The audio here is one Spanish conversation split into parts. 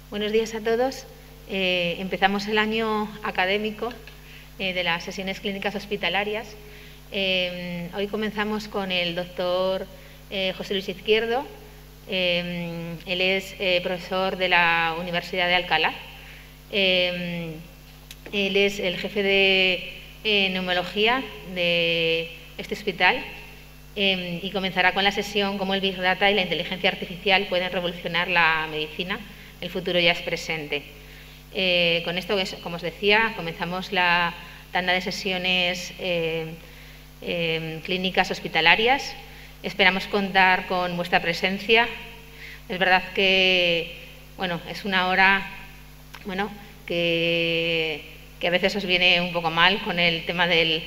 Buenos días a todos. Empezamos el año académico de las sesiones clínicas hospitalarias. Hoy comenzamos con el doctor José Luis Izquierdo. Él es profesor de la Universidad de Alcalá. Él es el jefe de neumología de este hospital y comenzará con la sesión cómo el Big Data y la inteligencia artificial pueden revolucionar la medicina. El futuro ya es presente. Con esto, como os decía, comenzamos la tanda de sesiones clínicas hospitalarias. Esperamos contar con vuestra presencia. Es verdad que, bueno, es una hora, bueno, que a veces os viene un poco mal con el tema del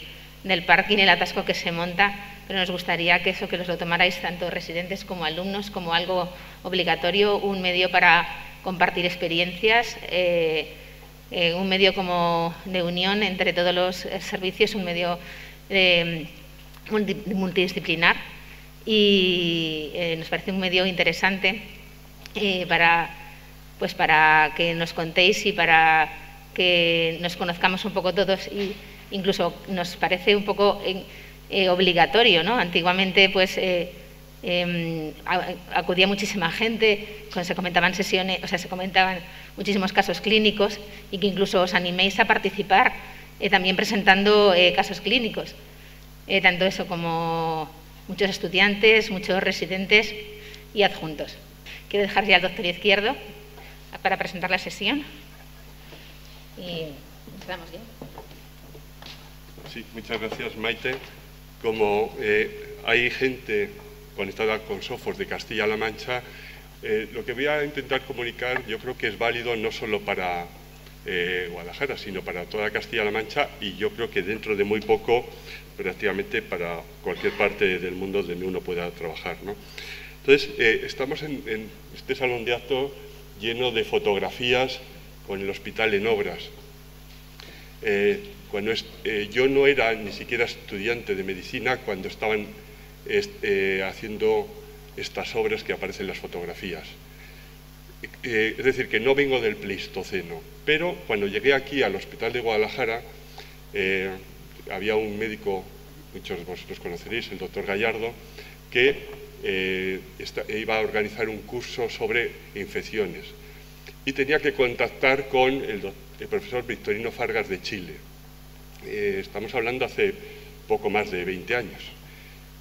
parking, el atasco que se monta, pero nos gustaría que os lo tomarais tanto residentes como alumnos como algo obligatorio, un medio para compartir experiencias, un medio como de unión entre todos los servicios, un medio multidisciplinar y nos parece un medio interesante para que nos contéis y para que nos conozcamos un poco todos, y incluso nos parece un poco obligatorio, ¿no? Antiguamente, pues, acudía muchísima gente, se comentaban sesiones, o sea, se comentaban muchísimos casos clínicos, y que incluso os animéis a participar también presentando casos clínicos. Tanto eso como muchos estudiantes, muchos residentes y adjuntos. Quiero dejar ya al doctor Izquierdo para presentar la sesión. Y empezamos ya. Sí, muchas gracias, Maite. Como hay gente conectada con Sofos de Castilla-La Mancha, lo que voy a intentar comunicar yo creo que es válido no solo para Guadalajara, sino para toda Castilla-La Mancha, y yo creo que dentro de muy poco prácticamente para cualquier parte del mundo donde uno pueda trabajar, ¿no? Entonces, estamos en este salón de actos lleno de fotografías con el hospital en obras. Yo no era ni siquiera estudiante de medicina cuando estaban haciendo estas obras que aparecen en las fotografías. Es decir, que no vengo del Pleistoceno, pero cuando llegué aquí al hospital de Guadalajara, había un médico, muchos de vosotros conoceréis, el doctor Gallardo, que iba a organizar un curso sobre infecciones y tenía que contactar con el profesor Victorino Fargas de Chile. Estamos hablando hace poco más de 20 años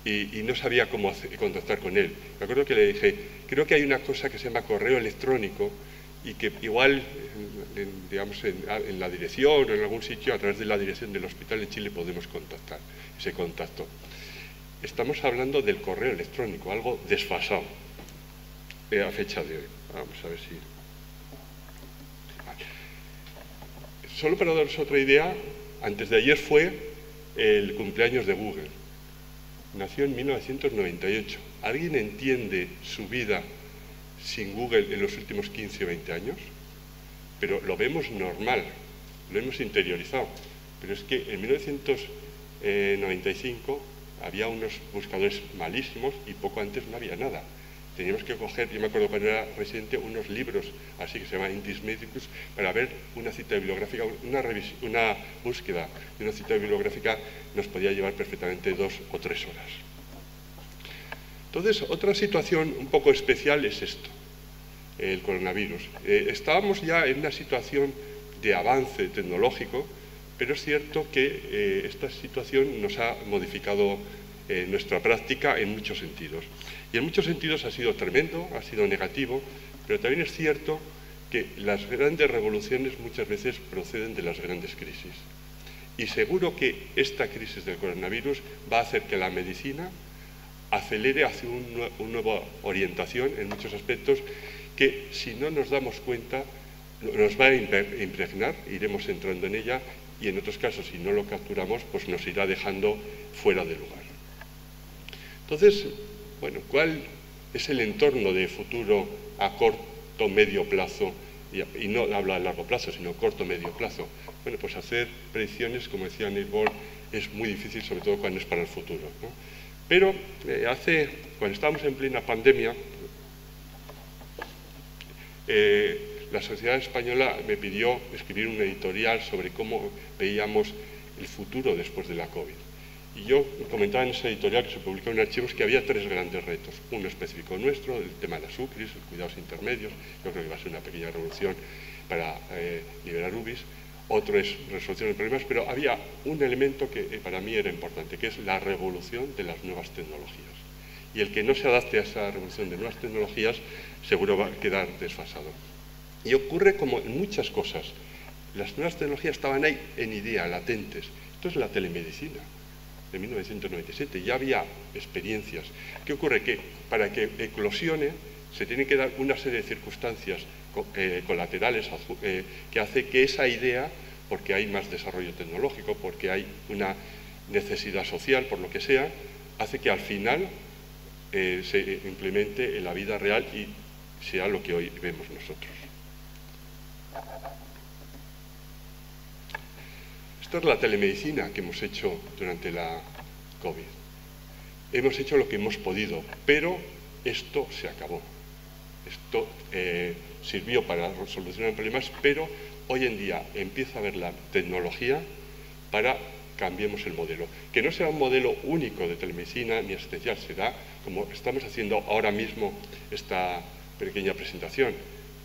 y no sabía cómo contactar con él. Me acuerdo que le dije, creo que hay una cosa que se llama correo electrónico y que igual, digamos, en la dirección o en algún sitio, a través de la dirección del Hospital de Chile podemos contactar. Ese contacto. Estamos hablando del correo electrónico, algo desfasado a fecha de hoy. Vamos a ver si... Solo para daros otra idea, antes de ayer fue el cumpleaños de Google. Nació en 1998. ¿Alguien entiende su vida sin Google en los últimos 15 o 20 años? Pero lo vemos normal, lo hemos interiorizado. Pero es que en 1995 había unos buscadores malísimos y poco antes no había nada. Teníamos que coger, yo me acuerdo cuando era residente, unos libros, así que se llama Indis Medicus, para ver una cita bibliográfica, una búsqueda de una cita bibliográfica nos podía llevar perfectamente 2 o 3 horas. Entonces, otra situación un poco especial es esto, el coronavirus. Estábamos ya en una situación de avance tecnológico, pero es cierto que esta situación nos ha modificado nuestra práctica en muchos sentidos. Y en muchos sentidos ha sido tremendo, ha sido negativo, pero también es cierto que las grandes revoluciones muchas veces proceden de las grandes crisis. Y seguro que esta crisis del coronavirus va a hacer que la medicina acelere hacia una nueva orientación en muchos aspectos que, si no nos damos cuenta, nos va a impregnar, iremos entrando en ella, y en otros casos, si no lo capturamos, pues nos irá dejando fuera de lugar. Entonces, bueno, ¿cuál es el entorno de futuro a corto, medio plazo? Y no habla a largo plazo, sino corto, medio plazo. Bueno, pues hacer predicciones, como decía Neil Bohr, es muy difícil, sobre todo cuando es para el futuro, ¿no? Pero cuando estábamos en plena pandemia, la Sociedad Española me pidió escribir un editorial sobre cómo veíamos el futuro después de la COVID. Y yo comentaba en ese editorial que se publicó en Archivos que había 3 grandes retos. Uno específico nuestro, el tema de las UCRIs, los cuidados intermedios. Yo creo que va a ser una pequeña revolución para liberar UBIs. Otro es resolución de problemas, pero había un elemento que para mí era importante, que es la revolución de las nuevas tecnologías. Y el que no se adapte a esa revolución de nuevas tecnologías seguro va a quedar desfasado. Y ocurre como en muchas cosas. Las nuevas tecnologías estaban ahí en idea, latentes. Esto es la telemedicina de 1997, ya había experiencias. ¿Qué ocurre? Que para que eclosione se tienen que dar una serie de circunstancias colaterales que hace que esa idea, porque hay más desarrollo tecnológico, porque hay una necesidad social, por lo que sea, hace que al final se implemente en la vida real y sea lo que hoy vemos nosotros. Esta es la telemedicina que hemos hecho durante la COVID. Hemos hecho lo que hemos podido, pero esto se acabó. Esto sirvió para solucionar problemas, pero hoy en día empieza a haber la tecnología para cambiemos el modelo. Que no será un modelo único de telemedicina ni asistencial, será como estamos haciendo ahora mismo esta pequeña presentación,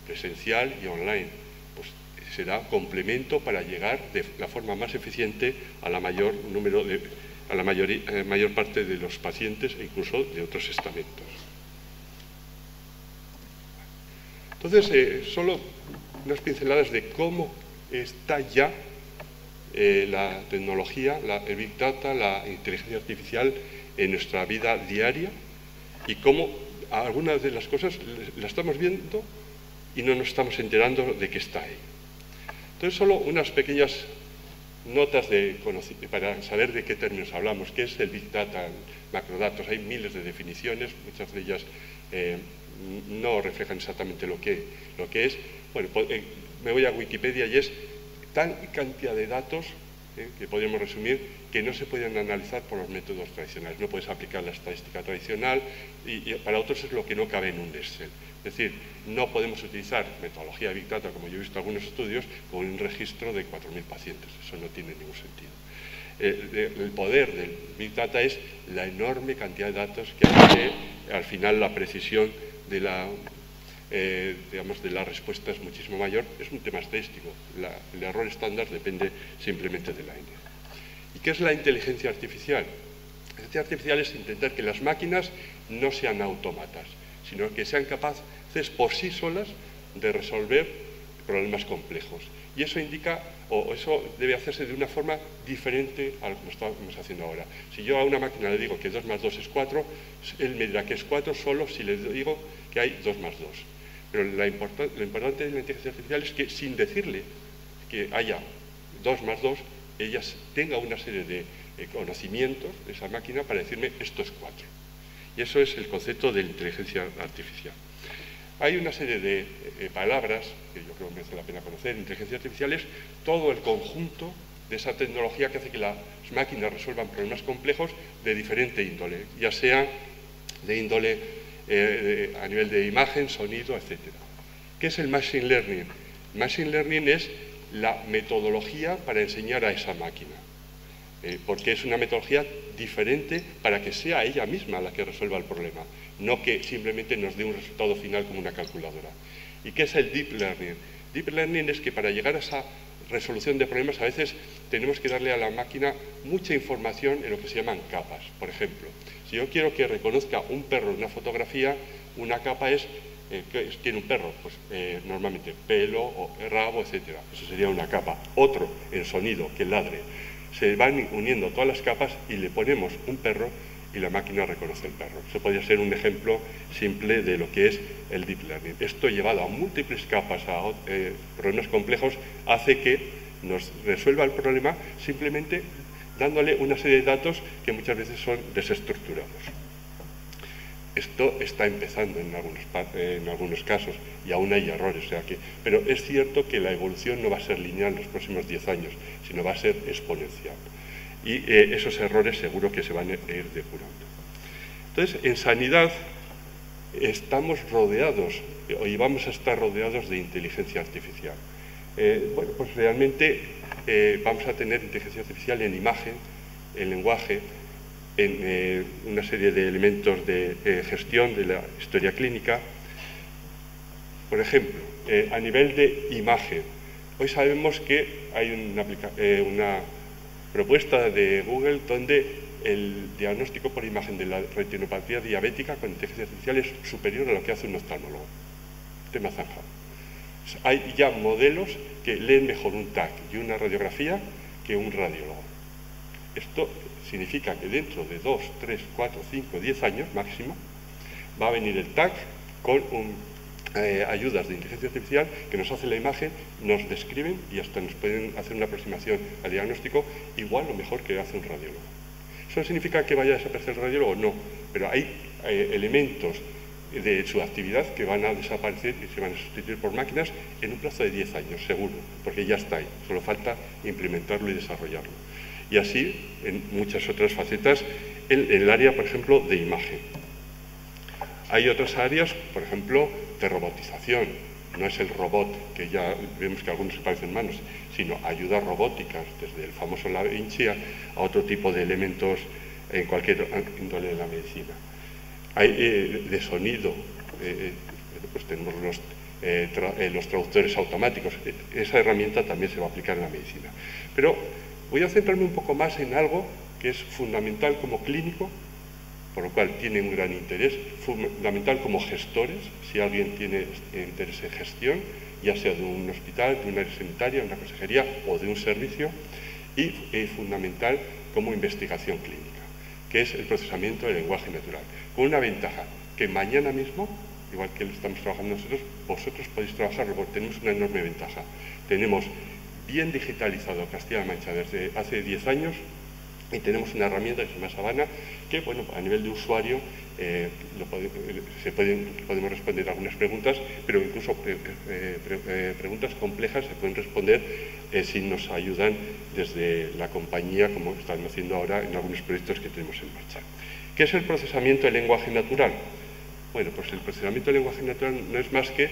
presencial y online. Pues será complemento para llegar de la forma más eficiente a la mayor parte de los pacientes e incluso de otros estamentos. Entonces, solo unas pinceladas de cómo está ya la tecnología, el Big Data, la inteligencia artificial en nuestra vida diaria y cómo algunas de las cosas las estamos viendo y no nos estamos enterando de que está ahí. Entonces, solo unas pequeñas notas para saber de qué términos hablamos, qué es el Big Data, macrodatos. Hay miles de definiciones, muchas de ellas no reflejan exactamente lo que es. Bueno, me voy a Wikipedia y es tal cantidad de datos que podríamos resumir que no se pueden analizar por los métodos tradicionales. No puedes aplicar la estadística tradicional y para otros es lo que no cabe en un Excel. Es decir, no podemos utilizar metodología de Big Data, como yo he visto algunos estudios, con un registro de 4.000 pacientes. Eso no tiene ningún sentido. El poder del Big Data es la enorme cantidad de datos que hace al final la precisión de la respuesta es muchísimo mayor. Es un tema estadístico. El error estándar depende simplemente de la N. ¿Y qué es la inteligencia artificial? La inteligencia artificial es intentar que las máquinas no sean autómatas, sino que sean capaces por sí solas de resolver problemas complejos. Y eso indica, o eso debe hacerse de una forma diferente a lo que estamos haciendo ahora. Si yo a una máquina le digo que 2 más 2 es 4, él me dirá que es 4 solo si le digo que hay 2 más 2. Pero lo importante de la inteligencia artificial es que sin decirle que haya 2 más 2, ella tenga una serie de conocimientos de esa máquina para decirme esto es 4. Y eso es el concepto de la inteligencia artificial. Hay una serie de palabras que yo creo que merece la pena conocer. Inteligencia artificial es todo el conjunto de esa tecnología que hace que las máquinas resuelvan problemas complejos de diferente índole, ya sea de índole a nivel de imagen, sonido, etc. ¿Qué es el Machine Learning? Machine Learning es la metodología para enseñar a esa máquina, porque es una metodología diferente para que sea ella misma la que resuelva el problema, no que simplemente nos dé un resultado final como una calculadora. ¿Y qué es el Deep Learning? Deep Learning es que para llegar a esa resolución de problemas a veces tenemos que darle a la máquina mucha información en lo que se llaman capas. Por ejemplo, si yo quiero que reconozca un perro en una fotografía, una capa es ¿qué tiene un perro? Pues normalmente pelo, o rabo, etc. Eso sería una capa. Otro, el sonido, que ladre. Se van uniendo todas las capas y le ponemos un perro y la máquina reconoce el perro. Eso podría ser un ejemplo simple de lo que es el Deep Learning. Esto llevado a múltiples capas, a problemas complejos, hace que nos resuelva el problema simplemente dándole una serie de datos que muchas veces son desestructurados. Esto está empezando en algunos casos y aún hay errores. Pero es cierto que la evolución no va a ser lineal en los próximos 10 años, sino va a ser exponencial. Y esos errores seguro que se van a ir depurando. Entonces, en sanidad estamos rodeados y vamos a estar rodeados de inteligencia artificial. Bueno, pues realmente vamos a tener inteligencia artificial en imagen, en lenguaje, en una serie de elementos de gestión de la historia clínica. Por ejemplo, a nivel de imagen, hoy sabemos que hay una propuesta de Google donde el diagnóstico por imagen de la retinopatía diabética con inteligencia artificial es superior a lo que hace un oftalmólogo. Tema zanjado. Hay ya modelos que leen mejor un TAC y una radiografía que un radiólogo. Esto significa que dentro de 2, 3, 4, 5, 10 años máximo va a venir el TAC con ayudas de inteligencia artificial que nos hace la imagen, nos describen y hasta nos pueden hacer una aproximación al diagnóstico igual o mejor que hace un radiólogo. ¿Eso significa que vaya a desaparecer el radiólogo? No, pero hay elementos de su actividad que van a desaparecer y se van a sustituir por máquinas en un plazo de 10 años, seguro, porque ya está ahí, solo falta implementarlo y desarrollarlo. Y así en muchas otras facetas, en el área, por ejemplo, de imagen. Hay otras áreas, por ejemplo, de robotización. No es el robot, que ya vemos que algunos se parecen manos, sino ayudas robóticas, desde el famoso Da Vinci a otro tipo de elementos en cualquier índole de la medicina. Hay de sonido, pues tenemos los traductores automáticos. Esa herramienta también se va a aplicar en la medicina. Pero voy a centrarme un poco más en algo que es fundamental como clínico, por lo cual tiene un gran interés, fundamental como gestores, si alguien tiene interés en gestión, ya sea de un hospital, de una área sanitaria, de una consejería o de un servicio, y fundamental como investigación clínica, que es el procesamiento del lenguaje natural, con una ventaja, que mañana mismo, igual que lo estamos trabajando nosotros, vosotros podéis trabajarlo, porque tenemos una enorme ventaja. Tenemos bien digitalizado Castilla-La Mancha desde hace 10 años, y tenemos una herramienta que se llama Sabana, que bueno, a nivel de usuario podemos responder algunas preguntas, pero incluso preguntas complejas se pueden responder si nos ayudan desde la compañía, como estamos haciendo ahora en algunos proyectos que tenemos en marcha. ¿Qué es el procesamiento del lenguaje natural? Bueno, pues el procesamiento del lenguaje natural no es más que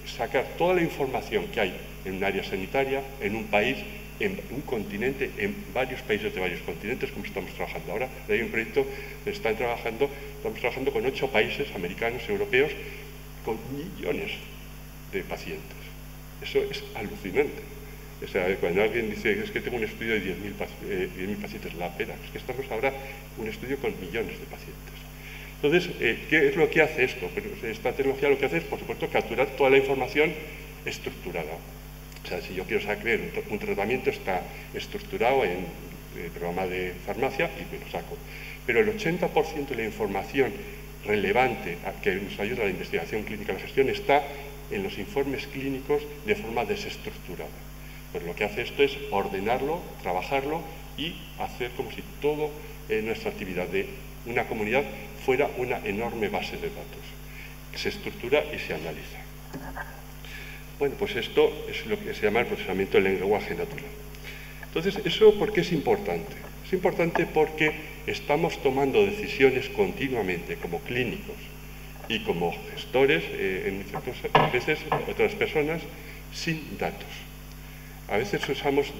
sacar toda la información que hay en un área sanitaria, en un país, en un continente, en varios países de varios continentes, como estamos trabajando ahora. Hay un proyecto que estamos trabajando con 8 países americanos, europeos, con millones de pacientes. Eso es alucinante. O sea, cuando alguien dice, es que tengo un estudio de 10.000 pacientes, la pena, es que estamos ahora en un estudio con millones de pacientes. Entonces, ¿qué es lo que hace esto? Pues esta tecnología lo que hace es, por supuesto, capturar toda la información estructurada. O sea, si yo quiero sacar un tratamiento, está estructurado en el programa de farmacia y me lo saco. Pero el 80% de la información relevante que nos ayuda a la investigación clínica y la gestión está en los informes clínicos de forma desestructurada. Pues lo que hace esto es ordenarlo, trabajarlo y hacer como si toda nuestra actividad de una comunidad fuera una enorme base de datos, que se estructura y se analiza. Bueno, pues esto es lo que se llama el procesamiento del lenguaje natural. Entonces, ¿eso por qué es importante? Es importante porque estamos tomando decisiones continuamente como clínicos y como gestores, a veces otras personas, sin datos. A veces usamos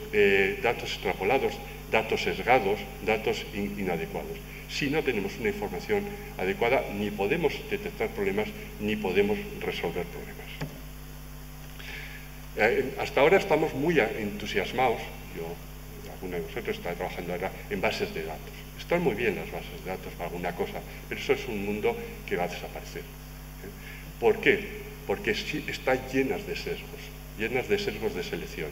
datos extrapolados, datos sesgados, datos inadecuados. Si no tenemos una información adecuada, ni podemos detectar problemas, ni podemos resolver problemas. Hasta ahora estamos muy entusiasmados, alguno de vosotros está trabajando ahora en bases de datos. Están muy bien las bases de datos para alguna cosa, pero eso es un mundo que va a desaparecer. ¿Por qué? Porque está llenas de sesgos de selección.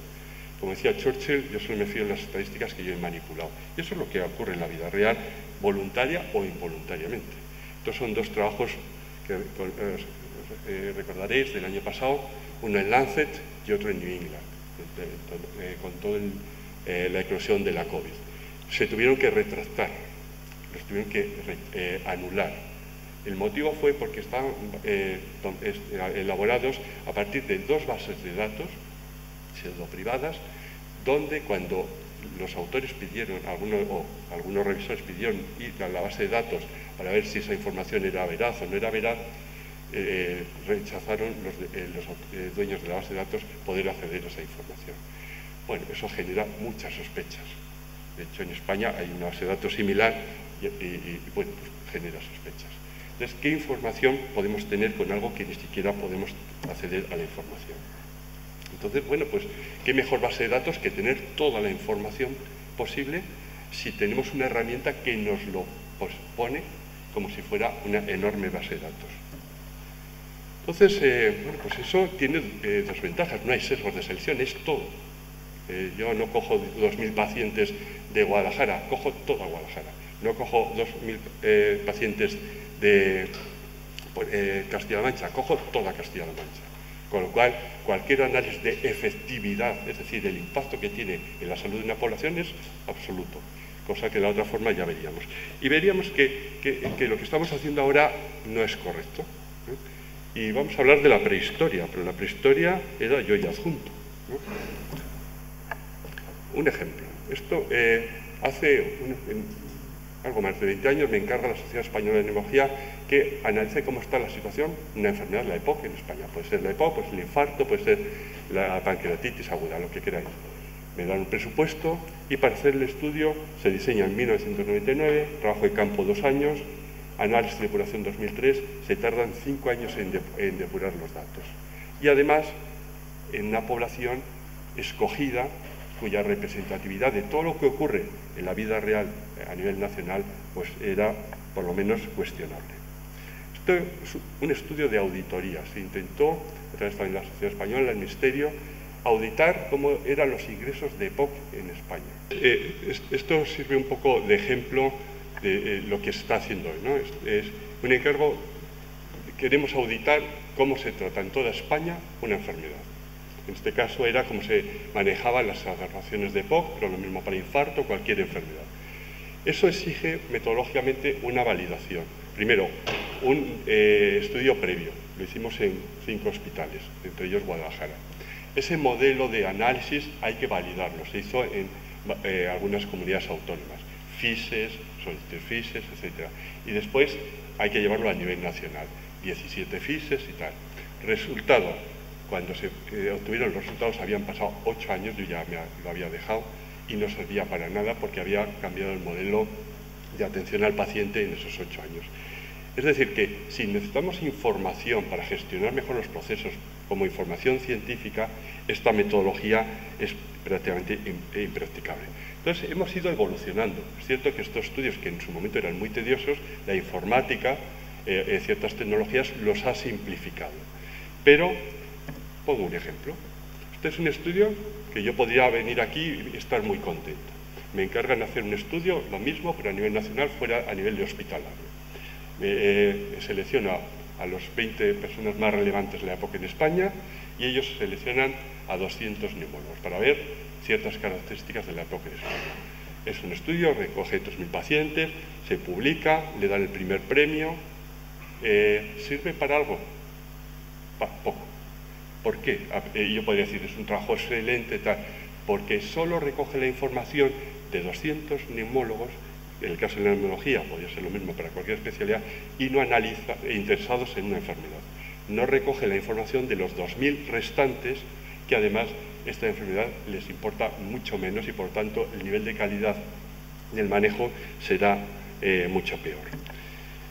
Como decía Churchill, yo solo me fío en las estadísticas que yo he manipulado. Y eso es lo que ocurre en la vida real, voluntaria o involuntariamente. Estos son 2 trabajos que recordaréis del año pasado, uno en Lancet y otro en New England, con toda la eclosión de la COVID. Se tuvieron que retractar, los tuvieron que anular. El motivo fue porque estaban elaborados a partir de 2 bases de datos pseudo-privadas, donde cuando los autores pidieron, algunos revisores pidieron ir a la base de datos para ver si esa información era veraz o no era veraz, rechazaron los dueños de la base de datos poder acceder a esa información. Bueno, eso genera muchas sospechas. De hecho, en España hay una base de datos similar y bueno, pues genera sospechas. Entonces, ¿qué información podemos tener con algo que ni siquiera podemos acceder a la información? Entonces, bueno, pues, ¿qué mejor base de datos que tener toda la información posible si tenemos una herramienta que nos lo pone como si fuera una enorme base de datos? Entonces, bueno, pues eso tiene dos ventajas. No hay sesgos de selección, es todo. Yo no cojo 2.000 pacientes de Guadalajara, cojo toda Guadalajara. No cojo 2.000 pacientes de Castilla-La Mancha, cojo toda Castilla-La Mancha. Con lo cual, cualquier análisis de efectividad, es decir, el impacto que tiene en la salud de una población es absoluto, cosa que de la otra forma ya veríamos. Y veríamos que lo que estamos haciendo ahora no es correcto. Y vamos a hablar de la prehistoria, pero la prehistoria era yo y adjunto, ¿no? Un ejemplo. Esto hace algo más de 20 años me encarga la Sociedad Española de Neumología que analice cómo está la situación de una enfermedad, la EPOC en España. Puede ser la EPOC, puede ser el infarto, puede ser la pancreatitis aguda, lo que queráis. Me dan un presupuesto y para hacer el estudio se diseña en 1999, trabajo de campo 2 años, análisis de depuración 2003, se tardan 5 años en depurar los datos. Y además, en una población escogida, cuya representatividad de todo lo que ocurre en la vida real a nivel nacional, pues era por lo menos cuestionable. Esto es un estudio de auditoría. Se intentó, a través de la Sociedad Española, el Ministerio, auditar cómo eran los ingresos de EPOC en España. Esto sirve un poco de ejemplo de lo que se está haciendo hoy, ¿no? Es un encargo, queremos auditar cómo se trata en toda España una enfermedad. En este caso era cómo se manejaban las agarraciones de EPOC, pero lo mismo para infarto, cualquier enfermedad. Eso exige metodológicamente una validación. Primero, un estudio previo. Lo hicimos en 5 hospitales, entre ellos Guadalajara. Ese modelo de análisis hay que validarlo. Se hizo en algunas comunidades autónomas. FISES, FISES, etc. Y después hay que llevarlo a nivel nacional. 17 FISES y tal. Resultado, cuando se obtuvieron los resultados habían pasado 8 años, yo ya lo había dejado y no servía para nada porque había cambiado el modelo de atención al paciente en esos 8 años. Es decir, que si necesitamos información para gestionar mejor los procesos como información científica, esta metodología es prácticamente impracticable. Entonces, hemos ido evolucionando. Es cierto que estos estudios, que en su momento eran muy tediosos, la informática, ciertas tecnologías, los ha simplificado. Pero, pongo un ejemplo. Este es un estudio que yo podría venir aquí y estar muy contento. Me encargan de hacer un estudio, lo mismo, pero a nivel nacional, fuera a nivel de hospitalario. Selecciono a los 20 personas más relevantes de la época en España y ellos seleccionan a 200 neumólogos para ver ciertas características de la época en España. Es un estudio, recoge 3.000 pacientes, se publica, le dan el primer premio. ¿Sirve para algo? Poco. ¿Por qué? Yo podría decir, es un trabajo excelente, tal, porque solo recoge la información de 200 neumólogos, en el caso de la neumología podría ser lo mismo para cualquier especialidad, y no analiza interesados en una enfermedad. No recoge la información de los 2.000 restantes, que además esta enfermedad les importa mucho menos y por tanto el nivel de calidad del manejo será mucho peor.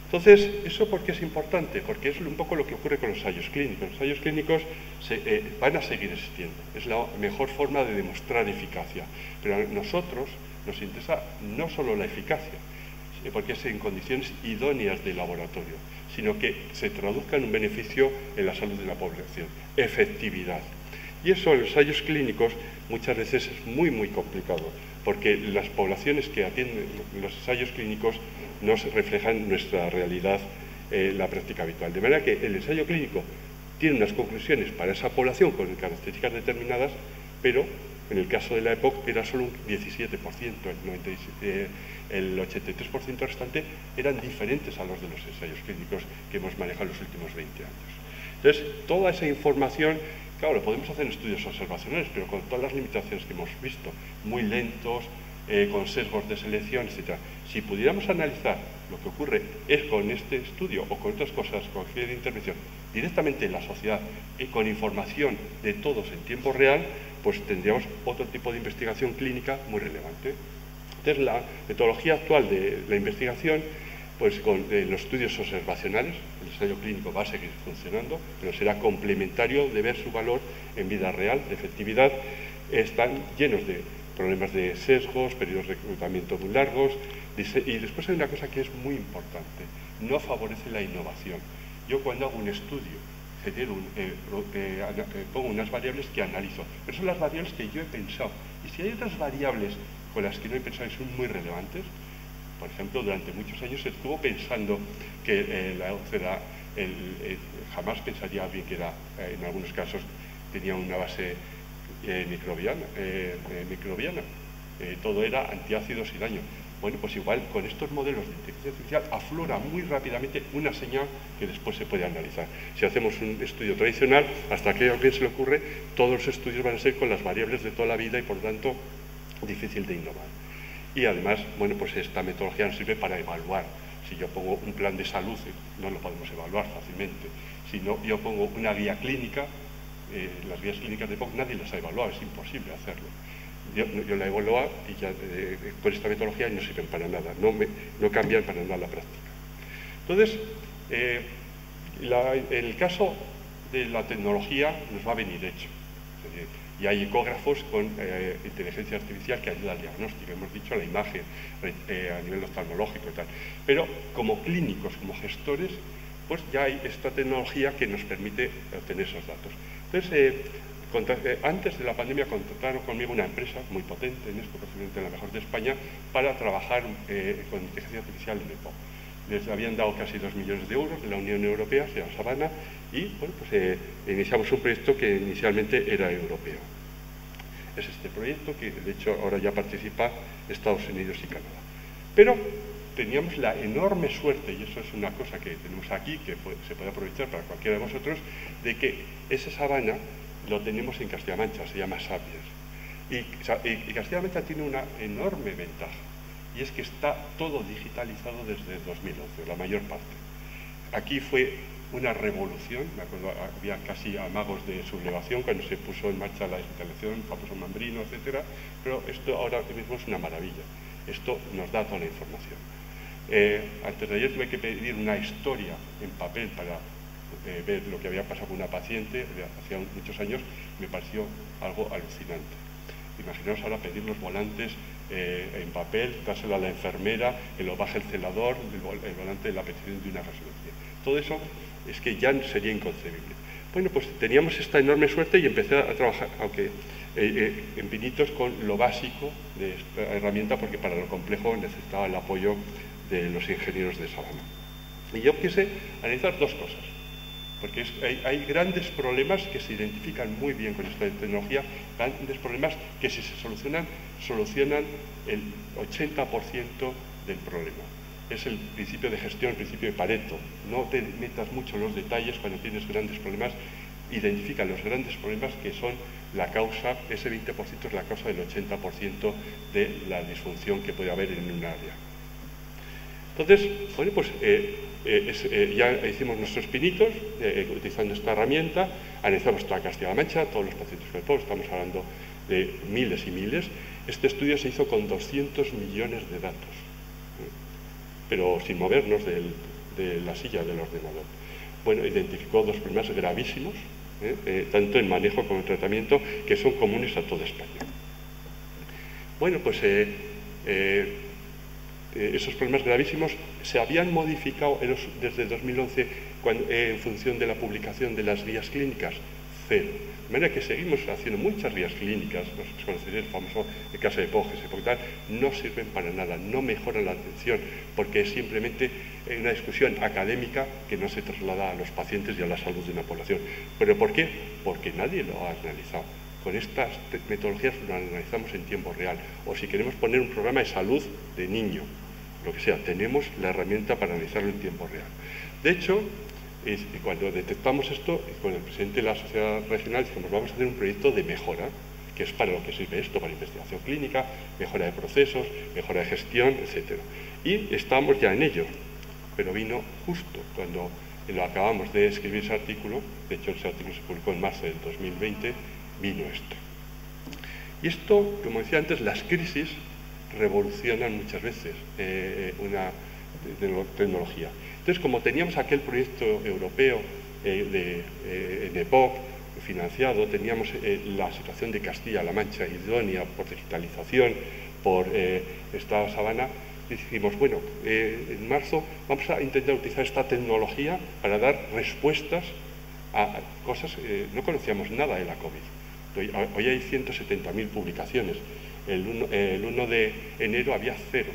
Entonces, ¿eso por qué es importante? Porque es un poco lo que ocurre con los ensayos clínicos. Los ensayos clínicos van a seguir existiendo. Es la mejor forma de demostrar eficacia. Pero a nosotros nos interesa no solo la eficacia, porque es en condiciones idóneas de laboratorio, sino que se traduzca en un beneficio en la salud de la población. Efectividad. Y eso en los ensayos clínicos muchas veces es muy, muy complicado, porque las poblaciones que atienden los ensayos clínicos no se reflejan nuestra realidad, la práctica habitual. De manera que el ensayo clínico tiene unas conclusiones para esa población con características determinadas, pero en el caso de la EPOC era solo un 17%, el 83% restante eran diferentes a los de los ensayos clínicos que hemos manejado en los últimos 20 años. Entonces, toda esa información, claro, lo podemos hacer en estudios observacionales, pero con todas las limitaciones que hemos visto, muy lentos, con sesgos de selección, etc. Si pudiéramos analizar lo que ocurre es con este estudio o con otras cosas, con cualquier intervención, directamente en la sociedad y con información de todos en tiempo real, pues tendríamos otro tipo de investigación clínica muy relevante. Entonces, la metodología actual de la investigación, pues con los estudios observacionales, el ensayo clínico va a seguir funcionando, pero será complementario de ver su valor en vida real, de efectividad. Están llenos de problemas de sesgos, periodos de reclutamiento muy largos, y después hay una cosa que es muy importante, no favorece la innovación. Yo cuando hago un estudio, pongo unas variables que analizo, pero son las variables que yo he pensado, y si hay otras variables con las que no he pensado y son muy relevantes, por ejemplo, durante muchos años se estuvo pensando que la úlcera, jamás pensaría alguien que era, en algunos casos, tenía una base microbiana. Todo era antiácidos y daño. Bueno, pues igual con estos modelos de inteligencia artificial aflora muy rápidamente una señal que después se puede analizar. Si hacemos un estudio tradicional, hasta que a alguien se le ocurre, todos los estudios van a ser con las variables de toda la vida y por lo tanto difícil de innovar. Y además, bueno, pues esta metodología nos sirve para evaluar. Si yo pongo un plan de salud, no lo podemos evaluar fácilmente. Si no, yo pongo una guía clínica, las guías clínicas de POC nadie las ha evaluado, es imposible hacerlo. Yo la he evaluado y ya con esta metodología no sirven para nada, no cambian para nada la práctica. Entonces, en el caso de la tecnología nos va a venir hecho. Y hay ecógrafos con inteligencia artificial que ayuda al diagnóstico, hemos dicho la imagen a nivel oftalmológico y tal. Pero como clínicos, como gestores, pues ya hay esta tecnología que nos permite obtener esos datos. Entonces, antes de la pandemia contactaron conmigo una empresa muy potente en esto, posiblemente la mejor de España, para trabajar con inteligencia artificial en EPO. Les habían dado casi 2 millones de euros de la Unión Europea, se llama Sabana, y bueno, pues iniciamos un proyecto que inicialmente era europeo. Es este proyecto que de hecho ahora ya participa Estados Unidos y Canadá. Pero teníamos la enorme suerte, y eso es una cosa que tenemos aquí, que se puede aprovechar para cualquiera de vosotros, de que ese Sabana lo tenemos en Castilla-La Mancha, se llama Sapiens. Y Castilla-La Mancha tiene una enorme ventaja, y es que está todo digitalizado desde 2011, la mayor parte. Aquí fue una revolución, me acuerdo, había casi amagos de sublevación cuando se puso en marcha la digitalización, el famoso Mambrino, etcétera, pero esto ahora mismo es una maravilla. Esto nos da toda la información. Antes de ayer tuve que pedir una historia en papel para ver lo que había pasado con una paciente, hacía muchos años, me pareció algo alucinante. Imaginaos ahora pedir los volantes en papel, dárselo a la enfermera, que lo baje el celador, el volante de la petición de una resonancia. Todo eso es que ya sería inconcebible. Bueno, pues teníamos esta enorme suerte y empecé a trabajar, aunque en pinitos, con lo básico de esta herramienta, porque para lo complejo necesitaba el apoyo de los ingenieros de Sabana. Y yo quise analizar dos cosas, porque hay grandes problemas que se identifican muy bien con esta tecnología, grandes problemas que si se solucionan el 80% del problema. Es el principio de gestión, el principio de Pareto. No te metas mucho en los detalles cuando tienes grandes problemas, identifica los grandes problemas que son la causa, ese 20% es la causa del 80% de la disfunción que puede haber en un área. Entonces, bueno, pues ya hicimos nuestros pinitos utilizando esta herramienta, analizamos toda Castilla-La Mancha, todos los pacientes con EPO, estamos hablando de miles y miles. Este estudio se hizo con 200 millones de datos, pero sin movernos de la silla del ordenador. Bueno, identificó dos problemas gravísimos, tanto en manejo como en tratamiento, que son comunes a toda España. Bueno, pues esos problemas gravísimos se habían modificado desde 2011 en función de la publicación de las guías clínicas, cero. De manera que seguimos haciendo muchas guías clínicas, os conoceréis el famoso caso de POGES, no sirven para nada, no mejoran la atención, porque es simplemente una discusión académica que no se traslada a los pacientes y a la salud de una población. ¿Pero por qué? Porque nadie lo ha analizado. Con estas metodologías lo analizamos en tiempo real. O si queremos poner un programa de salud de niño, lo que sea, tenemos la herramienta para analizarlo en tiempo real. De hecho, cuando detectamos esto, con el presidente de la sociedad regional dijimos, vamos a hacer un proyecto de mejora. que es para lo que sirve esto, para investigación clínica, mejora de procesos, mejora de gestión, etc. Y estábamos ya en ello, pero vino justo cuando lo acabamos de escribir ese artículo, de hecho ese artículo se publicó en marzo del 2020, vino esto. Y esto, como decía antes, las crisis revolucionan muchas veces una tecnología. Entonces, como teníamos aquel proyecto europeo en EPOC financiado, teníamos la situación de Castilla-La Mancha idónea por digitalización, por Estado Sabana, dijimos, bueno, en marzo vamos a intentar utilizar esta tecnología para dar respuestas a cosas, no conocíamos nada de la COVID. Hoy hay 170.000 publicaciones. El 1 de enero había 0.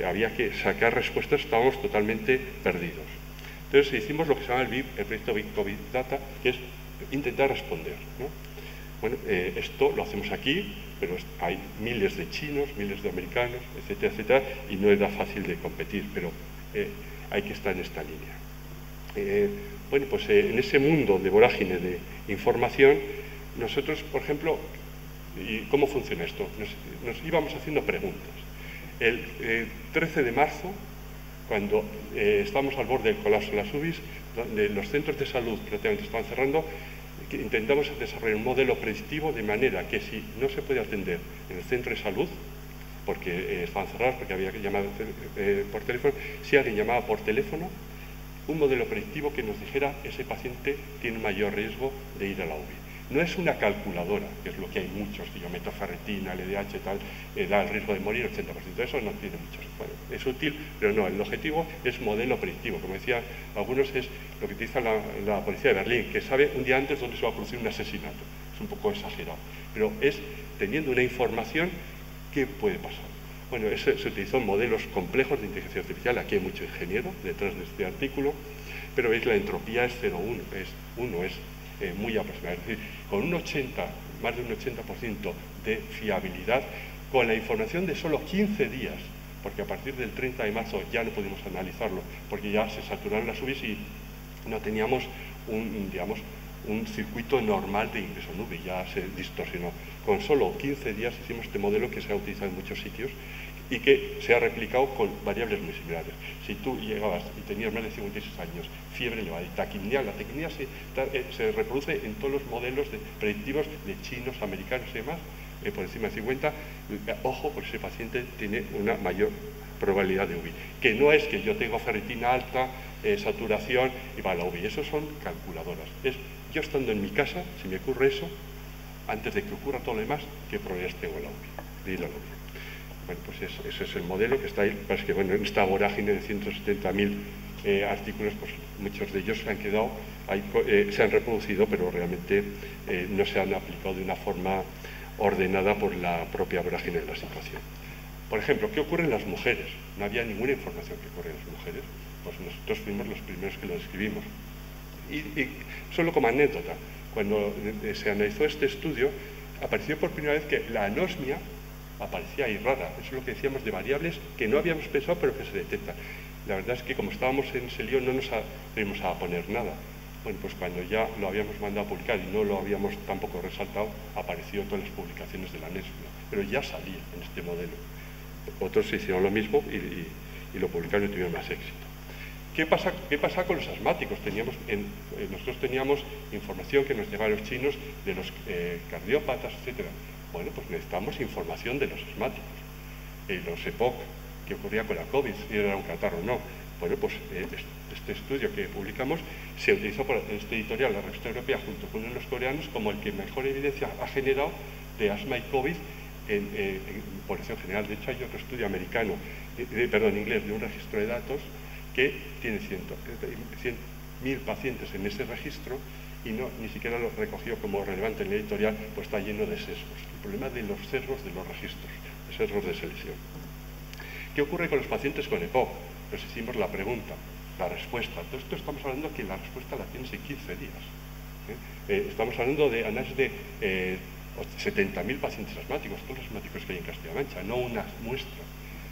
Había que sacar respuestas, estábamos totalmente perdidos. Entonces hicimos lo que se llama el proyecto Big COVID Data, que es intentar responder, ¿no? Bueno, esto lo hacemos aquí, pero hay miles de chinos, miles de americanos, etcétera, etcétera, y no era fácil de competir, pero hay que estar en esta línea. Bueno, pues en ese mundo de vorágine de información, nosotros, por ejemplo, ¿y cómo funciona esto? Nos íbamos haciendo preguntas. El 13 de marzo, cuando estábamos al borde del colapso de las UBIs, donde los centros de salud prácticamente estaban cerrando, intentamos desarrollar un modelo predictivo de manera que si no se podía atender en el centro de salud, porque estaban cerrados, porque había que llamar por teléfono, si alguien llamaba por teléfono, un modelo predictivo que nos dijera ese paciente tiene mayor riesgo de ir a la UBI. No es una calculadora, que es lo que hay muchos, ferritina, LDH, tal, da el riesgo de morir 80%. Eso no tiene muchos. Bueno, es útil, pero no, el objetivo es modelo predictivo. Como decía algunos, es lo que utiliza la policía de Berlín, que sabe un día antes dónde se va a producir un asesinato. Es un poco exagerado, pero es teniendo una información, ¿qué puede pasar? Bueno, se utilizó en modelos complejos de inteligencia artificial. Aquí hay mucho ingeniero detrás de este artículo, pero veis, la entropía es 0,1, es 1, es muy aproximado, es decir, con un 80, más de un 80% de fiabilidad, con la información de solo 15 días, porque a partir del 30 de marzo ya no pudimos analizarlo, porque ya se saturaron las UBIs y no teníamos un circuito normal de ingreso en UBI, ya se distorsionó. Con solo 15 días hicimos este modelo que se ha utilizado en muchos sitios y que se ha replicado con variables muy similares. Si tú llegabas y tenías más de 56 años, fiebre elevada y taquimia, la taquimia se reproduce en todos los modelos predictivos de chinos, americanos y demás, por encima de 50, ojo, pues ese paciente tiene una mayor probabilidad de UBI. Que no es que yo tengo ferritina alta, saturación y va a la UBI. Eso son calculadoras. Es yo estando en mi casa, si me ocurre eso, antes de que ocurra todo lo demás, ¿qué probabilidades tengo en la UBI? De ir a la UBI. Bueno, pues ese es el modelo que está ahí. Pero es que, bueno, en esta vorágine de 170.000 artículos, pues muchos de ellos se han quedado, se han reproducido, pero realmente no se han aplicado de una forma ordenada por la propia vorágine de la situación. Por ejemplo, ¿qué ocurre en las mujeres? No había ninguna información que ocurre en las mujeres. Pues nosotros fuimos los primeros que lo describimos. Y solo como anécdota, cuando se analizó este estudio, apareció por primera vez que la anosmia aparecía ahí rara. Eso es lo que decíamos de variables que no habíamos pensado, pero que se detectan. La verdad es que como estábamos en ese lío no nos atrevimos a poner nada. Bueno, pues cuando ya lo habíamos mandado a publicar y no lo habíamos tampoco resaltado, apareció en todas las publicaciones de la anosmia. Pero ya salía en este modelo. Otros hicieron lo mismo y lo publicaron y tuvieron más éxito. ¿Qué pasa con los asmáticos? Nosotros teníamos información que nos llegaba a los chinos de los cardiópatas, etc. Bueno, pues necesitamos información de los asmáticos. Los EPOC, ¿qué ocurría con la COVID? Si era un catarro o no. Bueno, pues este estudio que publicamos se utilizó por este editorial, la revista europea, junto con uno de los coreanos, como el que mejor evidencia ha generado de asma y COVID en población general. De hecho, hay otro estudio americano, inglés, de un registro de datos que tiene 100.000 pacientes en ese registro y ni siquiera lo recogió como relevante en la editorial, pues está lleno de sesgos. El problema de los sesgos de los registros, de sesgos de selección. ¿Qué ocurre con los pacientes con EPOC? Nos hicimos la pregunta, la respuesta. Todo esto estamos hablando que la respuesta la tienes en 15 días. Estamos hablando de análisis de 70.000 pacientes asmáticos, todos los asmáticos que hay en Castilla-La Mancha, no una muestra.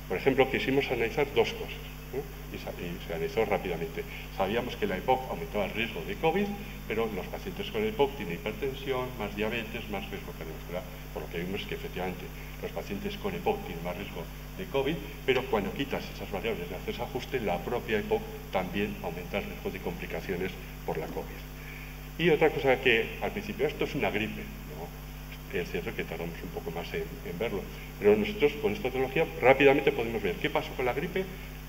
Por ejemplo, quisimos analizar dos cosas. ¿no? Y se analizó rápidamente. Sabíamos que la EPOC aumentaba el riesgo de COVID, pero los pacientes con EPOC tienen hipertensión, más diabetes, más riesgo cardiovascular, por lo que vimos que efectivamente los pacientes con EPOC tienen más riesgo de COVID, pero cuando quitas esas variables y haces ajuste, la propia EPOC también aumenta el riesgo de complicaciones por la COVID. Y otra cosa que al principio, esto es una gripe, ¿no? Es cierto que tardamos un poco más en verlo, pero nosotros con esta tecnología rápidamente podemos ver qué pasó con la gripe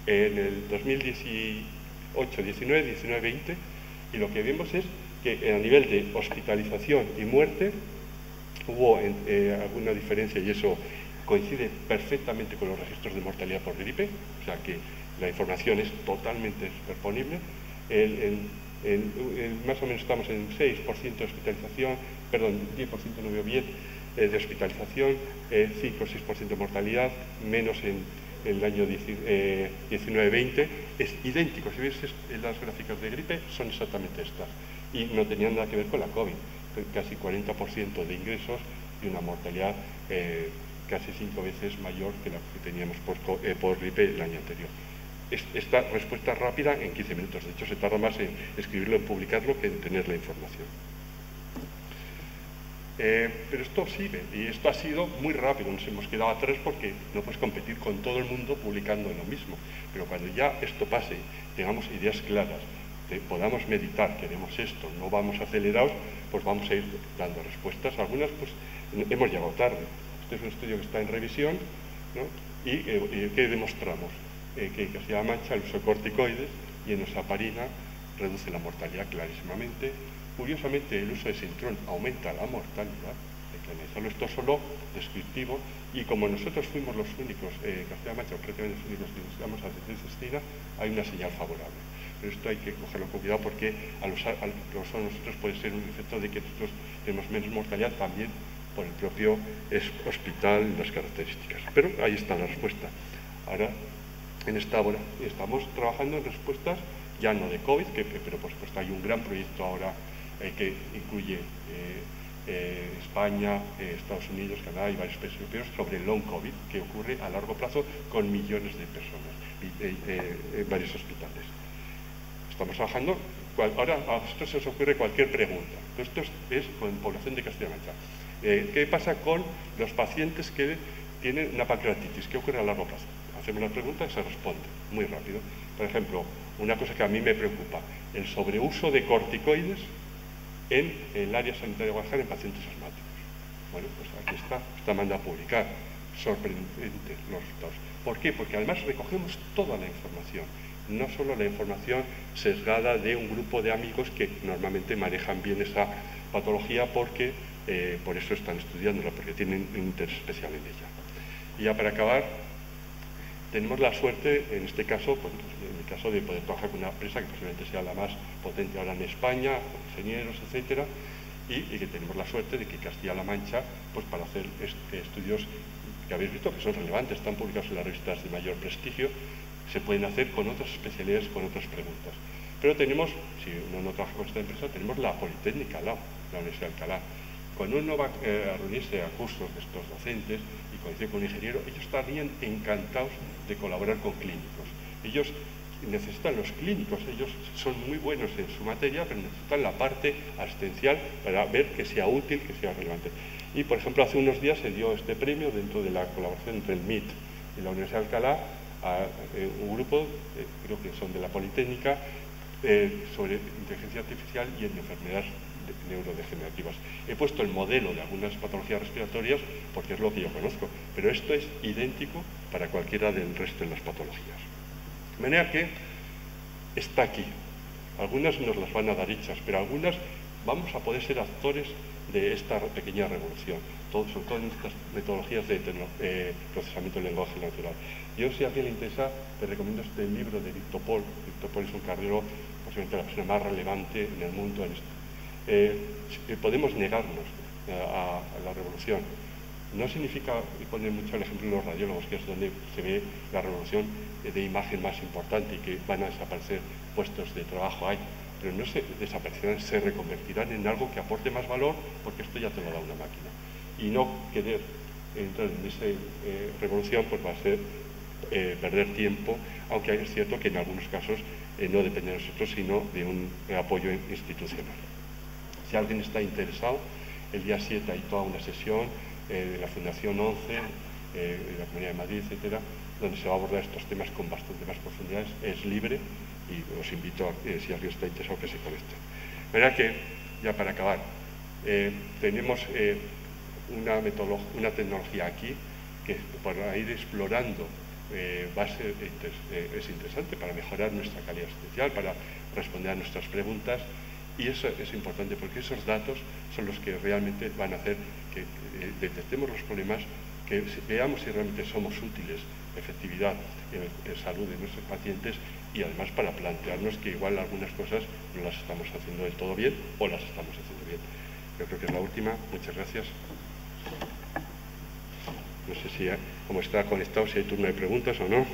en el 2018, 19, 19, 20, y lo que vemos es que a nivel de hospitalización y muerte hubo alguna diferencia, y eso coincide perfectamente con los registros de mortalidad por gripe, o sea que la información es totalmente superponible. Más o menos estamos en 6% de hospitalización, perdón, 10% no veo bien, de hospitalización, 5 o 6% de mortalidad, menos en el año 19-20, es idéntico. Si ves las gráficas de gripe, son exactamente estas. Y no tenían nada que ver con la COVID, casi 40% de ingresos y una mortalidad casi 5 veces mayor que la que teníamos por gripe el año anterior. Esta respuesta rápida en 15 minutos. De hecho, se tarda más en escribirlo, en publicarlo, que en tener la información. Pero esto sigue, y esto ha sido muy rápido. Nos hemos quedado atrás porque no puedes competir con todo el mundo publicando lo mismo. Pero cuando ya esto pase, tengamos ideas claras, podamos meditar, queremos esto, no vamos acelerados, pues vamos a ir dando respuestas. Algunas, pues, hemos llegado tarde. Este es un estudio que está en revisión, ¿no? ¿Y qué demostramos? Que en Castilla-La Mancha el uso de corticoides y enoxaparina reduce la mortalidad clarísimamente. Curiosamente, el uso de Sintrón aumenta la mortalidad. Hay que analizarlo, esto solo descriptivo, y como nosotros fuimos los únicos, Castilla-La Mancha, prácticamente los únicos que necesitamos acetilcisteína, hay una señal favorable. Pero esto hay que cogerlo con cuidado porque a nosotros puede ser un efecto de que nosotros tenemos menos mortalidad también por el propio hospital y las características. Pero ahí está la respuesta. Ahora, en esta hora estamos trabajando en respuestas ya no de COVID, pero por supuesto hay un gran proyecto ahora que incluye España, Estados Unidos, Canadá y varios países europeos sobre el long COVID, que ocurre a largo plazo con millones de personas en varios hospitales. Estamos trabajando, ahora a vosotros se os ocurre cualquier pregunta. Esto es con población de Castilla-La Mancha. ¿Qué pasa con los pacientes que tienen una pancreatitis? ¿Qué ocurre a largo plazo? Hacemos la pregunta y se responde muy rápido. Por ejemplo, una cosa que a mí me preocupa, el sobreuso de corticoides en el área sanitaria de Guadalajara en pacientes asmáticos. Bueno, pues aquí está manda a publicar. Sorprendente los resultados. ¿Por qué? Porque además recogemos toda la información, no solo la información sesgada de un grupo de amigos que normalmente manejan bien esa patología porque por eso están estudiándola, porque tienen un interés especial en ella. Y ya para acabar, tenemos la suerte, en este caso, pues, en mi caso, de poder trabajar con una empresa que posiblemente sea la más potente ahora en España, con ingenieros, etcétera, y que tenemos la suerte de que Castilla-La Mancha, pues para hacer estudios que habéis visto que son relevantes, están publicados en las revistas de mayor prestigio, se pueden hacer con otras especialidades, con otras preguntas. Pero tenemos, si uno no trabaja con esta empresa, tenemos la Politécnica al lado, la Universidad de Alcalá. Cuando uno va a reunirse a cursos de estos docentes y coincide con un ingeniero, ellos estarían encantados de colaborar con clínicos. Ellos necesitan los clínicos, ellos son muy buenos en su materia, pero necesitan la parte asistencial para ver que sea útil, que sea relevante. Y, por ejemplo, hace unos días se dio este premio dentro de la colaboración entre el MIT y la Universidad de Alcalá a un grupo, creo que son de la Politécnica, sobre inteligencia artificial y en enfermedades neurodegenerativas. He puesto el modelo de algunas patologías respiratorias porque es lo que yo conozco, pero esto es idéntico para cualquiera del resto de las patologías. De manera que está aquí. Algunas nos las van a dar hechas, pero algunas vamos a poder ser actores de esta pequeña revolución, sobre todo en estas metodologías de procesamiento del lenguaje natural. Yo, si a alguien le interesa, te recomiendo este libro de Victor Paul. Victor Paul es un cardiólogo, posiblemente la persona más relevante en el mundo en esto. Podemos negarnos a la revolución. No significa, y pone mucho el ejemplo de los radiólogos, que es donde se ve la revolución de imagen más importante y que van a desaparecer puestos de trabajo ahí, pero no se desaparecerán, se reconvertirán en algo que aporte más valor, porque esto ya te lo da una máquina. Y no querer entrar en esa revolución, pues va a ser perder tiempo, aunque es cierto que en algunos casos no depende de nosotros, sino de un apoyo institucional. Si alguien está interesado, el día 7 hay toda una sesión de la Fundación 11, de la Comunidad de Madrid, etcétera, donde se va a abordar estos temas con bastante más profundidad. Es libre y os invito a, si alguien está interesado, que se conecte. De manera que, ya para acabar, tenemos una tecnología aquí que para ir explorando es interesante para mejorar nuestra calidad asistencial, para responder a nuestras preguntas, y eso es importante porque esos datos son los que realmente van a hacer que detectemos los problemas, que veamos si realmente somos útiles, efectividad en salud de nuestros pacientes, y además para plantearnos que igual algunas cosas no las estamos haciendo del todo bien o las estamos haciendo bien. Yo creo que es la última. Muchas gracias. No sé si, como está conectado, si hay turno de preguntas o no.